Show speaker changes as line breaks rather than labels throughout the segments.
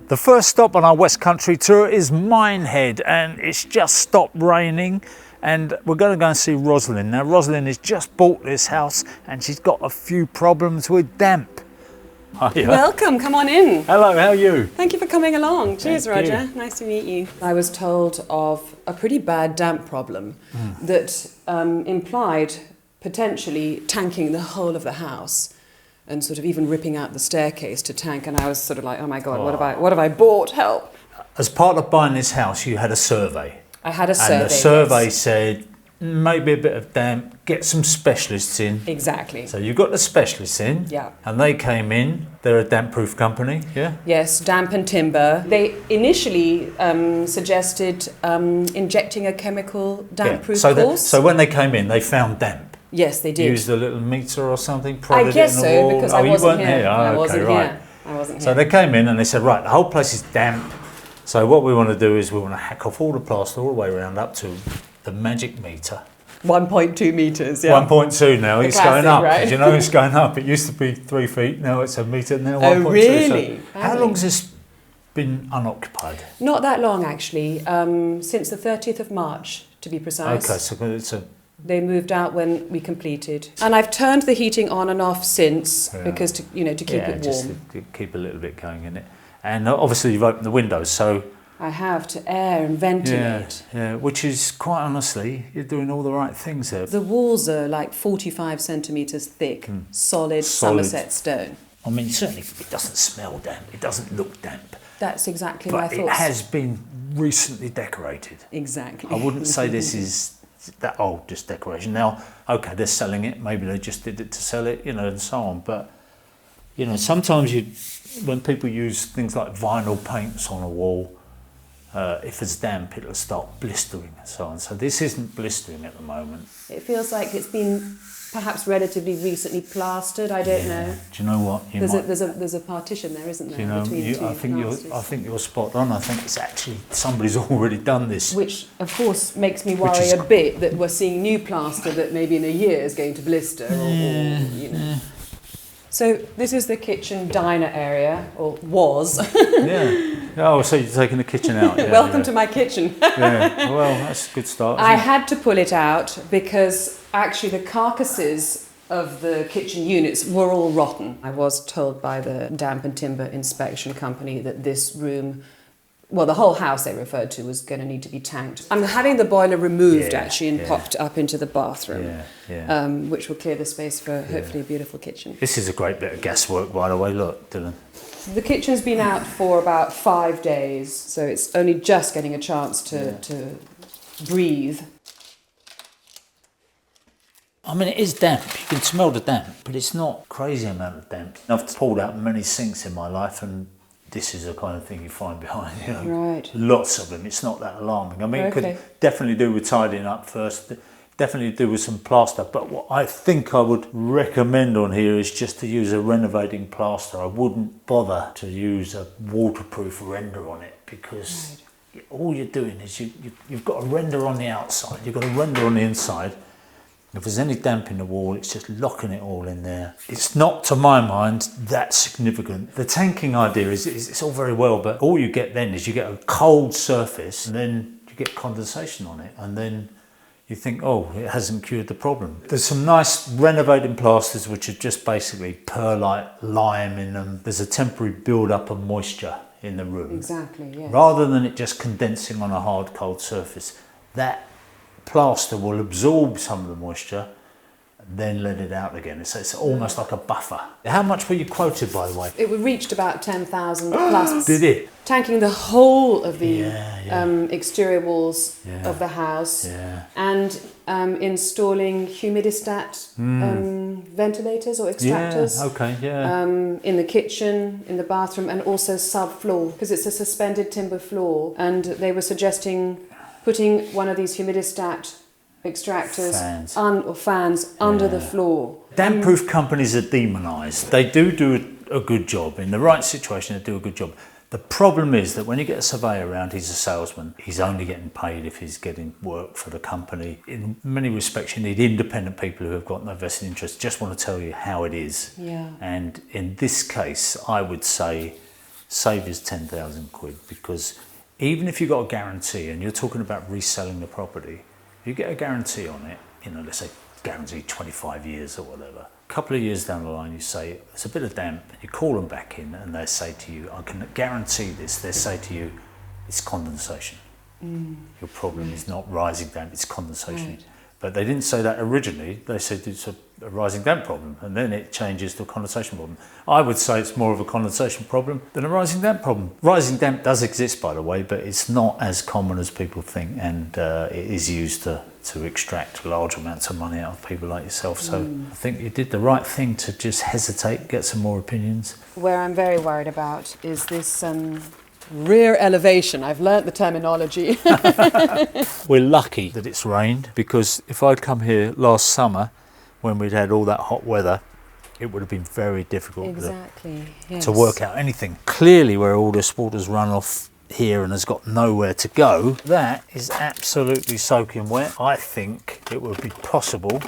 The first stop on our West Country tour is Minehead, and it's just stopped raining and we're going to go and see Rosalind. Now Rosalind has just bought this house and she's got a few problems with damp. Hiya.
Welcome, come on in.
Hello, how are you?
Thank you for coming along. Cheers,
Thank
Roger.
you.
Nice to meet you. I was told of a pretty bad damp problem that implied potentially tanking the whole of the house and sort of even ripping out the staircase to tank. And I was sort of like, oh my God, what have I bought? Help.
As part of buying this house, you had a survey.
I had a survey.
And the survey
yes.
said, maybe a bit of damp, get some specialists in.
Exactly.
So you got the specialists in,
Yeah.
and they came in. They're a damp-proof company, yeah?
Yes, damp and timber. They initially suggested injecting a chemical damp-proof course.
So when they came in, they found damp.
Yes, they did.
Used a little meter or something,
I
prodded
guess
it in the
so,
wall.
because
Oh,
I
you
wasn't
weren't
here.
here.
I
Oh,
wasn't
okay, right.
here. I wasn't
So
here.
they came in and they said, right, the whole place is damp. So what we want to do is we want to hack off all the plaster all the way around up to the magic meter.
1.2 meters, yeah.
1.2 now, it's
classic,
going up.
right?
You know, it's going up. It used to be 3 feet, now it's a metre, now 1.2.
Oh, really?
So how long has this been unoccupied?
Not that long, actually. Since the 30th of March, to be precise.
Okay, so it's a...
They moved out when we completed. And I've turned the heating on and off since, because, to keep it warm.
Just to keep a little bit going in it. And obviously you've opened the windows, so...
I have to air and ventilate.
Yeah, which is, quite honestly, you're doing all the right things there.
The walls are like 45 centimetres thick, solid Somerset stone.
I mean, certainly it doesn't smell damp, it doesn't look damp.
That's exactly my
But
thoughts.
it has been recently decorated.
Exactly.
I wouldn't say this is that old, just decoration. Now, okay, they're selling it, maybe they just did it to sell it, you know, and so on. But, you know, sometimes when people use things like vinyl paints on a wall, if it's damp, it'll start blistering and so on. So this isn't blistering at the moment.
It feels like it's been perhaps relatively recently plastered. I don't know.
Do you know what?
There's a partition there, isn't there?
You know,
between two plasters.
I think you're spot on. I think it's actually somebody's already done this.
Which, of course, makes me worry a bit that we're seeing new plaster that maybe in a year is going to blister, or you know. So this is the kitchen diner area, or was.
Yeah. Oh, so you're taking the kitchen out. Yeah,
Welcome to my kitchen.
Yeah. Well, that's a good start.
I had to pull it out because actually the carcasses of the kitchen units were all rotten. I was told by the damp and timber inspection company that this room, well, the whole house they referred to, was going to need to be tanked. I'm having the boiler removed actually and popped up into the bathroom, which will clear the space for hopefully a beautiful kitchen.
This is a great bit of gas work, by the way. Look, Dylan.
The kitchen's been out for about 5 days, so it's only just getting a chance to breathe.
I mean, it is damp. You can smell the damp, but it's not a crazy amount of damp. I've pulled out many sinks in my life, and this is the kind of thing you find behind, you know.
Right.
Lots of them. It's not that alarming. I mean, it could definitely do with tidying up first. Definitely do with some plaster, but what I think I would recommend on here is just to use a renovating plaster. I wouldn't bother to use a waterproof render on it, because all you're doing is you've got a render on the outside, you've got a render on the inside. If there's any damp in the wall, it's just locking it all in there. It's not, to my mind, that significant. The tanking idea is it's all very well, but all you get then is you get a cold surface, and then you get condensation on it, and then you think, oh, it hasn't cured the problem. There's some nice renovating plasters which are just basically perlite, lime in them. There's a temporary build-up of moisture in the room.
Exactly, yes.
Rather than it just condensing on a hard, cold surface, that plaster will absorb some of the moisture and then let it out again. So it's almost like a buffer. How much were you quoted, by the way?
It reached about 10,000 plus.
Did it?
Tanking the whole of the exterior walls of the house and installing humidistat ventilators or extractors in the kitchen, in the bathroom, and also sub-floor, because it's a suspended timber floor, and they were suggesting putting one of these humidistat extractors fans under the floor.
Damp-proof companies are demonised. They do a good job. In the right situation, they do a good job. The problem is that when you get a surveyor around, he's a salesman. He's only getting paid if he's getting work for the company. In many respects, you need independent people who have got no vested interest, just want to tell you how it is.
Yeah.
And in this case, I would say save us 10,000 quid, because even if you've got a guarantee and you're talking about reselling the property, if you get a guarantee on it, you know, let's say guarantee 25 years or whatever, a couple of years down the line you say it's a bit of damp, you call them back in and they say to you, I can guarantee this, they say to you, it's condensation. Your problem is not rising damp, it's condensation. Right. But they didn't say that originally, they said it's a rising damp problem, and then it changes to a condensation problem. I would say it's more of a condensation problem than a rising damp problem. Rising damp does exist, by the way, but it's not as common as people think, and it is used to extract large amounts of money out of people like yourself. So I think you did the right thing to just hesitate, get some more opinions.
Where I'm very worried about is this rear elevation. I've learnt the terminology.
We're lucky that it's rained, because if I'd come here last summer when we'd had all that hot weather, it would have been very difficult to work out anything. Clearly, where all this water's run off here and has got nowhere to go, that is absolutely soaking wet. I think it would be possible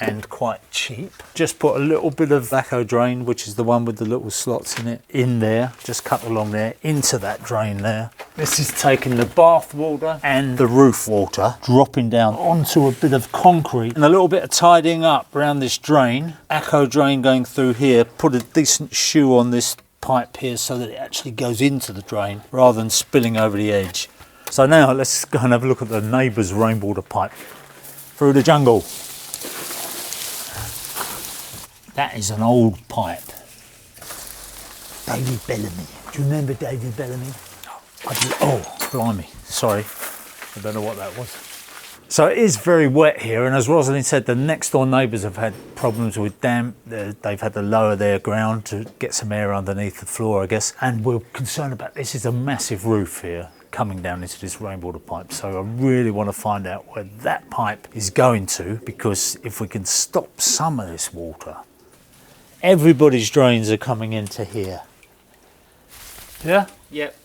and quite cheap. Just put a little bit of Vaco drain, which is the one with the little slots in it, in there, just cut along there, into that drain there. This is taking the bath water and the roof water, dropping down onto a bit of concrete, and a little bit of tidying up around this drain. Vaco drain going through here, put a decent shoe on this pipe here so that it actually goes into the drain rather than spilling over the edge. So now let's go and have a look at the neighbour's rainwater pipe through the jungle. That is an old pipe. David Bellamy. Do you remember David Bellamy? Oh, blimey. Sorry. I don't know what that was. So it is very wet here, and as Rosalind said, the next door neighbours have had problems with damp. They've had to lower their ground to get some air underneath the floor, I guess. And we're concerned about this. Is a massive roof here coming down into this rainwater pipe. So I really want to find out where that pipe is going to, because if we can stop some of this water, everybody's drains are coming into here. Yeah?
Yep.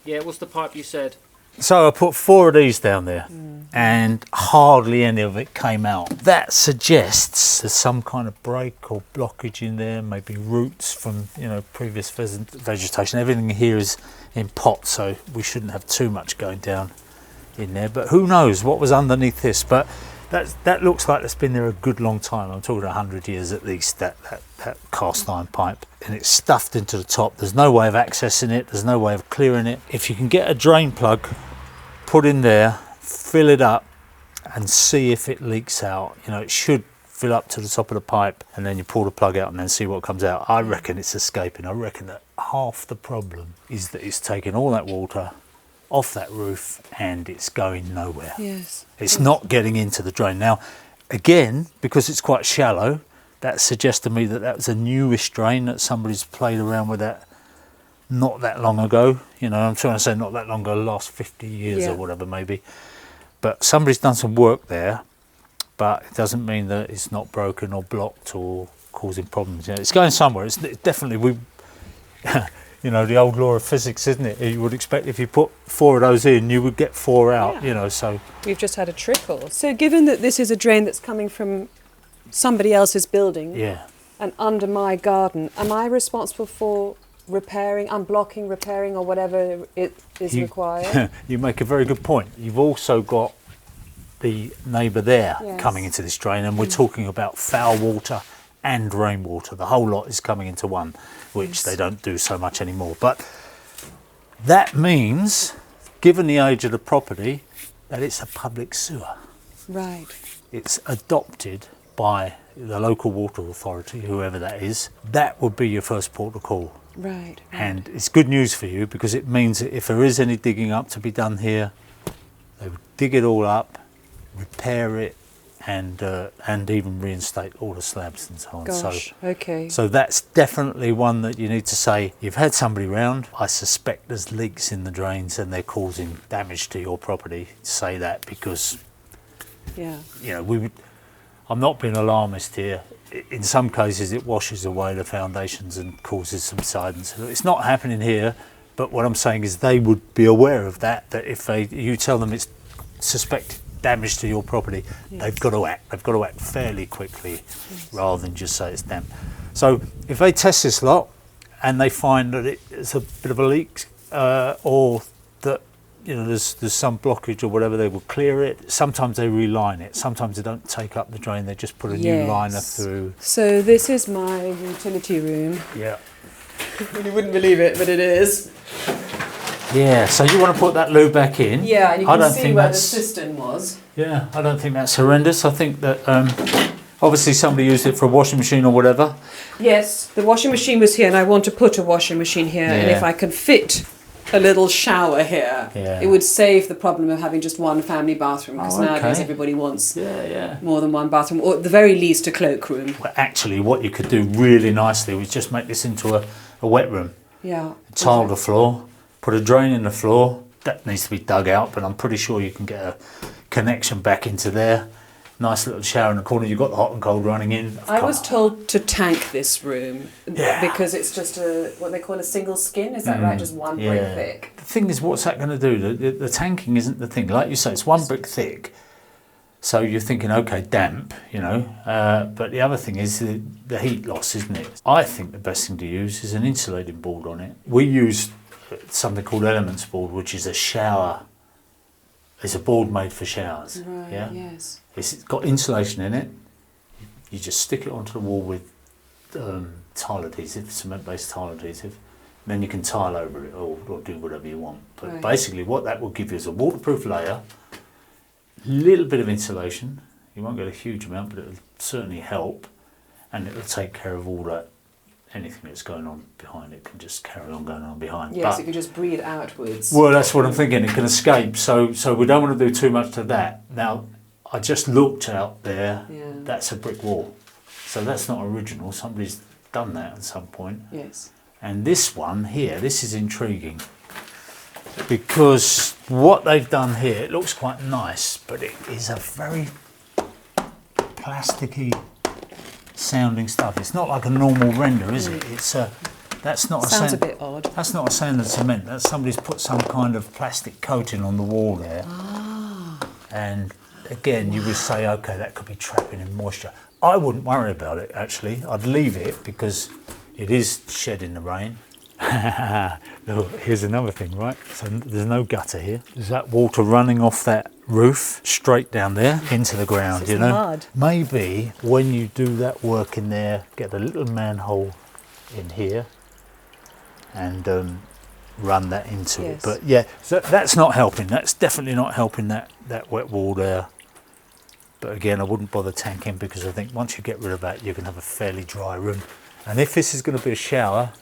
Yeah, what's the pipe you said?
So I put 4 of these down there, and hardly any of it came out. That suggests there's some kind of break or blockage in there, maybe roots from, you know, previous vegetation. Everything here is in pots, so we shouldn't have too much going down in there. But who knows what was underneath this? But that looks like it's been there a good long time. I'm talking 100 years at least, that cast iron pipe. And it's stuffed into the top. There's no way of accessing it. There's no way of clearing it. If you can get a drain plug put in there, fill it up and see if it leaks out. You know, it should fill up to the top of the pipe, and then you pull the plug out and then see what comes out. I reckon it's escaping. I reckon that half the problem is that it's taking all that water off that roof and it's going nowhere.
Yes.
It's not getting into the drain. Now, again, because it's quite shallow, that suggests to me that that was a newish drain, that somebody's played around with that not that long ago. You know, I'm trying to say not that long ago, last 50 years or whatever maybe. But somebody's done some work there, but it doesn't mean that it's not broken or blocked or causing problems. You know, it's going somewhere. It's definitely, you know, the old law of physics, isn't it? You would expect if you put 4 of those in, you would get 4 out, you know, so.
We've just had a trickle. So given that this is a drain that's coming from somebody else's building and under my garden, am I responsible for repairing, unblocking, repairing, or whatever it is required?
You make a very good point. You've also got the neighbour there coming into this drain, and we're talking about foul water and rainwater. The whole lot is coming into one, which they don't do so much anymore. But that means, given the age of the property, that it's a public sewer.
Right.
It's adopted by the local water authority, whoever that is. That would be your first port of call.
Right.
And it's good news for you, because it means that if there is any digging up to be done here, they would dig it all up, repair it, and even reinstate all the slabs and so on.
Gosh, okay.
So that's definitely one that you need to say, you've had somebody round, I suspect there's leaks in the drains and they're causing damage to your property. Say that, because you know, I'm not being alarmist here. In some cases it washes away the foundations and causes subsidence. It's not happening here, but what I'm saying is they would be aware of that if you tell them it's suspected damage to your property, they've got to act. They've got to act fairly quickly rather than just say it's damp. So if they test this lot and they find that it's a bit of a leak, or that there's some blockage or whatever, they will clear it. Sometimes they reline it. Sometimes they don't take up the drain. They just put a new liner through.
So this is my utility room.
Yeah.
You wouldn't believe it, but it is.
Yeah. So you want to put that loo back in?
Yeah, and you can see where the cistern was.
Yeah, I don't think that's horrendous. I think that obviously somebody used it for a washing machine or whatever.
Yes, the washing machine was here, and I want to put a washing machine here.
Yeah.
And if I can fit a little shower here, it would save the problem of having just one family bathroom, because nowadays everybody wants more than one bathroom, or at the very least a cloakroom.
Well, actually, what you could do really nicely was just make this into a wet room.
Yeah.
Tile the floor, put a drain in the floor. That needs to be dug out, but I'm pretty sure you can get a connection back into there. Nice little shower in the corner. You've got the hot and cold running in.
I was told to tank this room because it's just what they call a single skin. Is that right? Just one brick thick.
The thing is, what's that going to do? The tanking isn't the thing. Like you say, it's one brick thick. So you're thinking, okay, damp, but the other thing is the heat loss, isn't it? I think the best thing to use is an insulating board on it. We use something called Elements board, which is a shower. It's a board made for showers.
Right,
yeah?
yes.
It's got insulation in it. You just stick it onto the wall with tile adhesive, cement-based tile adhesive. Then you can tile over it or do whatever you want. But basically what that will give you is a waterproof layer, a little bit of insulation. You won't get a huge amount, but it'll certainly help. And it'll take care of all that. Anything that's going on behind it can just carry on going on behind.
Yes, it can just breathe outwards.
Well, that's what I'm thinking. It can escape. So we don't want to do too much to that. Now, I just looked out there.
Yeah.
That's a brick wall. So that's not original. Somebody's done that at some point.
Yes.
And this one here, this is intriguing. Because what they've done here, it looks quite nice, but it is a very plasticky sounding stuff. It's not like a normal render, is it? It's that's not
Sounds a bit odd.
That's not a sand and cement. That's somebody's put some kind of plastic coating on the wall there. And again, you would say, okay, that could be trapping in moisture. I wouldn't worry about it, actually. I'd leave it because it is shedding the rain. Look, here's another thing, right? So there's no gutter here. There's that water running off that roof straight down there into the ground,
It's mud.
Maybe when you do that work in there, get a little manhole in here and run that into it. But yeah, so that's not helping. That's definitely not helping that wet wall there. But again, I wouldn't bother tanking because I think once you get rid of that, you can have a fairly dry room. And if this is going to be a shower,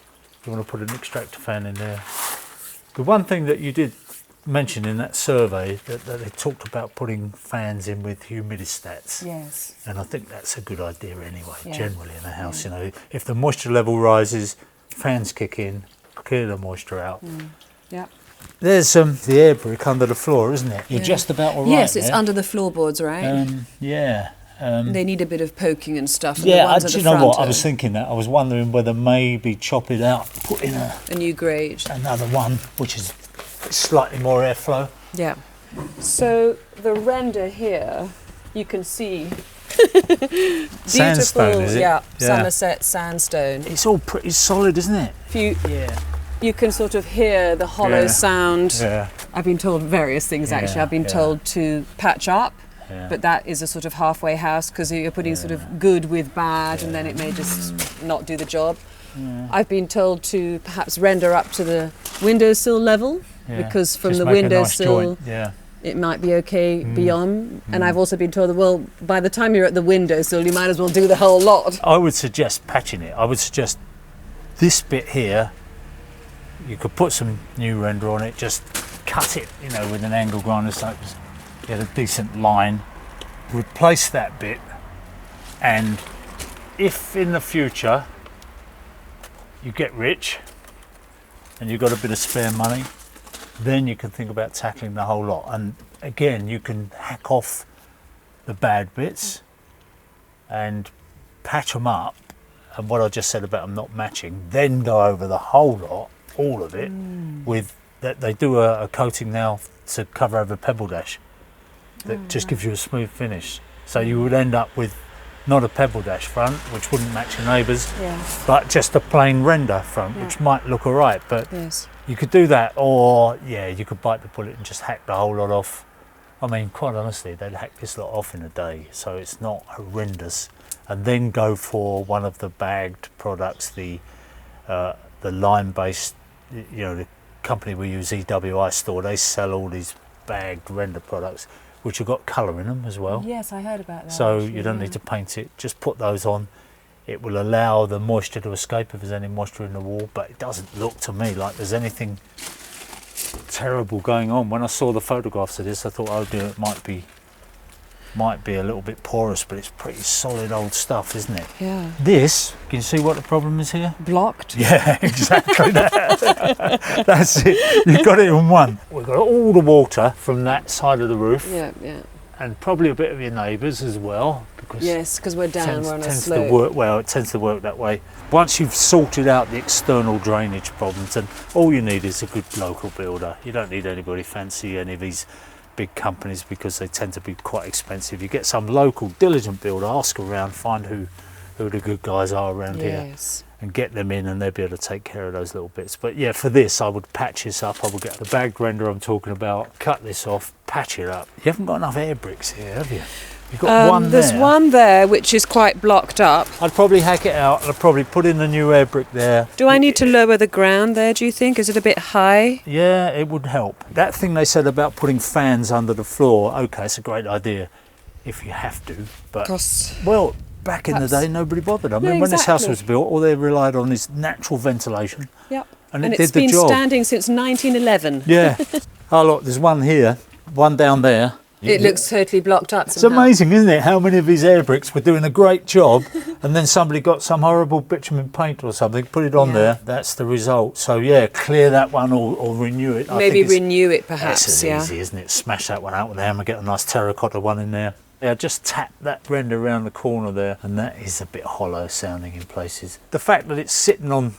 you want to put an extractor fan in there. The one thing that you did mention in that survey that they talked about putting fans in with humidistats.
Yes.
And I think that's a good idea anyway, generally in a house. If the moisture level rises, fans kick in, clear the moisture out.
Yeah.
There's the air brick under the floor, isn't it? You're just about all right.
Yes, it's under the floorboards, right?
They
need a bit of poking and stuff. And
yeah,
the ones at
you
the
know
front
what? I was thinking that. I was wondering whether maybe chop it out, put in a
new grade.
another one, which is slightly more airflow.
Yeah. So the render here, you can see
Sandstone, is it?
Yeah, Somerset sandstone.
It's all pretty solid, isn't it?
You can sort of hear the hollow sound.
Yeah.
I've been told various things actually. I've been told to patch up, but that is a sort of halfway house because you're putting sort of good with bad and then it may just not do the job. I've been told to perhaps render up to the windowsill level because from
just
the
make a
windowsill
nice joint.
it might be okay beyond. And I've also been told that, well, by the time you're at the windowsill, you might as well do the whole lot.
I would suggest patching it. I would suggest this bit here, you could put some new render on it, just cut it, with an angle grinder so just get a decent line, replace that bit, and if in the future you get rich and you've got a bit of spare money, then you can think about tackling the whole lot. And again, you can hack off the bad bits and patch them up, and what I just said about them not matching, then go over the whole lot, all of it, with that. They do a coating now to cover over pebble dash that just gives you a smooth finish. So you would end up with not a pebble dash front, which wouldn't match your neighbours,
Yeah.
but just a plain render front, which might look all right. But
Yes.
you could do that, or you could bite the bullet and just hack the whole lot off. I mean, quite honestly, they'd hack this lot off in a day, so it's not horrendous. And then go for one of the bagged products, the lime-based, the company we use, EWI Store. They sell all these bagged render products, which have got colour in them as well.
Yes, I heard about that.
So you don't need to paint it. Just put those on. It will allow the moisture to escape if there's any moisture in the wall, but it doesn't look to me like there's anything terrible going on. When I saw the photographs of this, I thought, oh dear, it might be a little bit porous, but it's pretty solid old stuff, isn't it?
Yeah.
This, can you see what the problem is here?
Blocked.
Yeah, exactly that. That's it. You've got it in one. We've got all the water from that side of the roof.
Yeah, yeah.
And probably a bit of your neighbours as well.
Because we're down, we're on a slope.
It tends to work that way. Once you've sorted out the external drainage problems, and all you need is a good local builder. You don't need anybody fancy, any of these big companies, because they tend to be quite expensive. You get some local diligent builder, ask around, find who the good guys are around here, and get them in, and they'll be able to take care of those little bits. But yeah, for this, I would patch this up. I would get the bagged render I'm talking about, cut this off, patch it up. You haven't got enough air bricks here, have you? You've got one there.
There's one there which is quite blocked up.
I'd probably hack it out, and I'd probably put in the new air brick there.
Do I need to lower the ground there, do you think? Is it a bit high?
Yeah, it would help. That thing they said about putting fans under the floor, okay, it's a great idea if you have to, but well, back in the day, nobody bothered. I mean, when this house was built, all they relied on is natural ventilation.
Yep.
And
it's been standing since 1911.
Yeah. Oh, look, there's one here, one down there.
It looks totally blocked up
It's amazing, isn't it, how many of these air bricks were doing a great job and then somebody got some horrible bitumen paint or something, put it on there, that's the result. So yeah, clear that one or renew it.
Maybe renew it perhaps,
it's easy, isn't it? Smash that one out with a hammer, get a nice terracotta one in there. Yeah, just tap that render around the corner there, and that is a bit hollow sounding in places. The fact that it's sitting on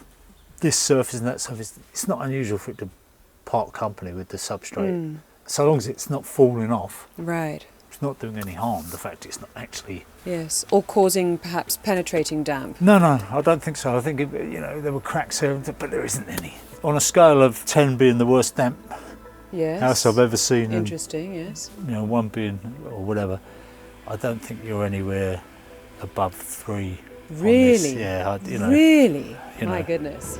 this surface and that surface, it's not unusual for it to part company with the substrate. So long as it's not falling off. Right. It's not doing any harm, the fact it's not actually...
Yes, or causing perhaps penetrating damp.
No, I don't think so. I think, there were cracks here, but there isn't any. On a scale of 10 being the worst damp house I've ever seen.
Interesting, yes.
1 being, or whatever, I don't think you're anywhere above 3.
Really?
Yeah,
Really? My goodness.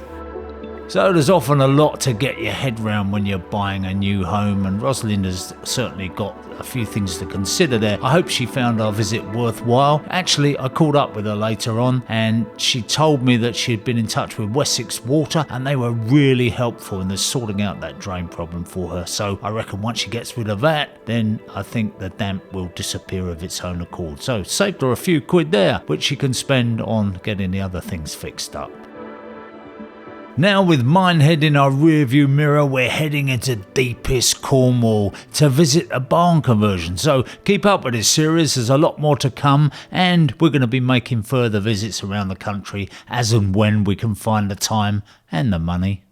So there's often a lot to get your head round when you're buying a new home, and Rosalind has certainly got a few things to consider there. I hope she found our visit worthwhile. Actually, I called up with her later on, and she told me that she had been in touch with Wessex Water, and they were really helpful in sorting out that drain problem for her. So I reckon once she gets rid of that, then I think the damp will disappear of its own accord. So saved her a few quid there, which she can spend on getting the other things fixed up. Now with Minehead in our rearview mirror, we're heading into deepest Cornwall to visit a barn conversion. So keep up with this series, there's a lot more to come, and we're going to be making further visits around the country as and when we can find the time and the money.